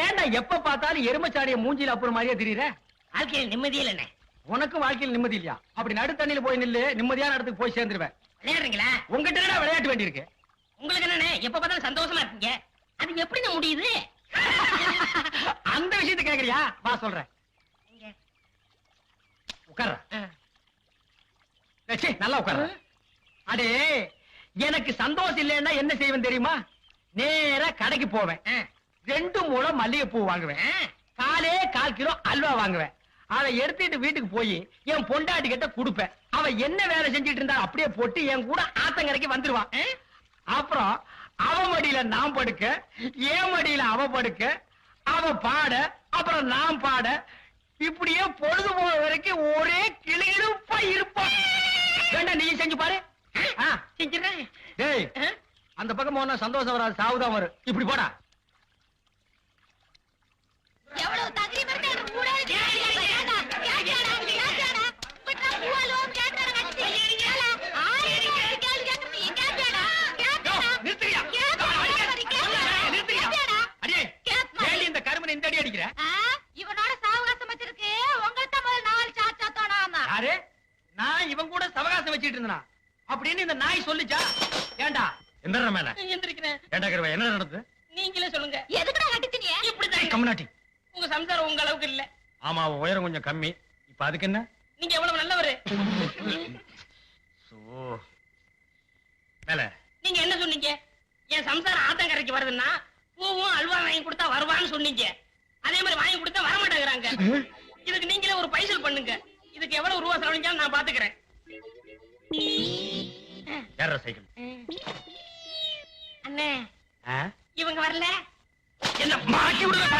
ஏன்டா எப்ப பார்த்தாலும் எருமச்சாடிய மூஞ்சில அப்புறம் மாதிரியே தெரியற? வாழ்க்கையில் நிம்மதி இல்லண்ணே. உனக்கு வாழ்க்கையில் நிம்மதி இல்லையா? அப்படி நடு தண்ணியில போய் நில்லு, நிம்மதியான இடத்துக்கு போய் சேர்ந்துருவேன். விளையாடுறீங்களா? உங்ககிட்ட விளையாட்டு வேண்டியிருக்கு. உங்களுக்கு என்னண்ணே எப்ப பார்த்தாலும் சந்தோஷமா இருக்கீங்க, அது எப்படி முடியுது? அந்த விஷயத்தை கேக்குறியா? வா சொல்றேன். உட்கார. நல்லா உட்கார. அடே, எனக்கு சந்தோஷம் இல்லைன்னா என்ன செய்வேன் தெரியுமா? நேரா கடைக்கு போவேன், 2 முழம் மல்லிகைப்பூ வாங்குவேன், 1/4 கிலோ அல்வா வாங்குவேன். அதை எடுத்துட்டு வீட்டுக்கு போய் என் பொண்டாட்டி கிட்ட கொடுப்பேன். அவ என்ன வேலை செஞ்சிட்டு இருந்தா அப்படியே போட்டு என் கூட ஆத்தங்கரைக்கு வந்துருவான். அப்புறம் அவ மடியில நான் படுக்க, என் மடியில அவ படுக்க, அவ பாட, அப்புறம் நான் பாட, இப்படியே பொழுது போற வரைக்கும் ஒரே கிளியிருப்பா இருப்பான். வேண்டாம், நீ செஞ்சு பாரு. செஞ்சிடறேன். டேய், அந்த பக்கம் போனா சந்தோஷம் வராது, சாவுதான் வரும். இப்படி போடா. எவ்வளவு தகரீம் இருக்கு அந்த ஊரே கேட்டாடா பட்டா பூவாலோம் கேட்டாடா கட்டி கேளா ஆயிரம் கேள் கேட்கறது கேட்டாடா நிறுத்துறியா? நிறுத்துறியா? அடே, ஏன் இந்த கருமனை இந்த அடி அடிக்கிற? இவனோட சாவகாசம் வச்சிருக்கு, உங்கள்ட்ட முதல்ல 4 சாச்சா தோணாமா. யாரு? நான் இவன் கூட சவகாசம் வச்சிட்டு இருந்தா அப்படின்னு இந்த நாய் சொல்லுச்சா? ஏண்டா எந்திர மேல எந்திரிக்கிறேன். ஏண்டா கருவா, என்ன நடந்தது? நீங்களே சொல்லுங்க. எதுக்குடா கட்டிச்சீங்க? இப்படிதான். கம்னாட்டி. உங்க சம்சாரம் உங்க அளவுக்கு இல்ல. ஆமா, உயரம் கொஞ்சம் கம்மி. இப்ப அதுக்கு என்ன? நீங்க எவ்வளவு நல்லவரு. மேல நீங்க என்ன சொன்னீங்க? என் சம்சாரம் ஆத்தங்கரைக்கு வருதுன்னா பூவும் அல்வா வாங்கி கொடுத்தா வருவான்னு சொன்னீங்க. அதே மாதிரி வாங்கி கொடுத்தா வரமாட்டேங்கிறாங்க. இதுக்கு நீங்களே ஒரு பைசல் பண்ணுங்க. இதுக்கு எவ்வளவு ரூபா செலவழிஞ்சாலும் நான் பாத்துக்கிறேன். ஏற சைக்கிள். அண்ணே, இவங்க வரல. என்ன மாட்டி விடுங்க.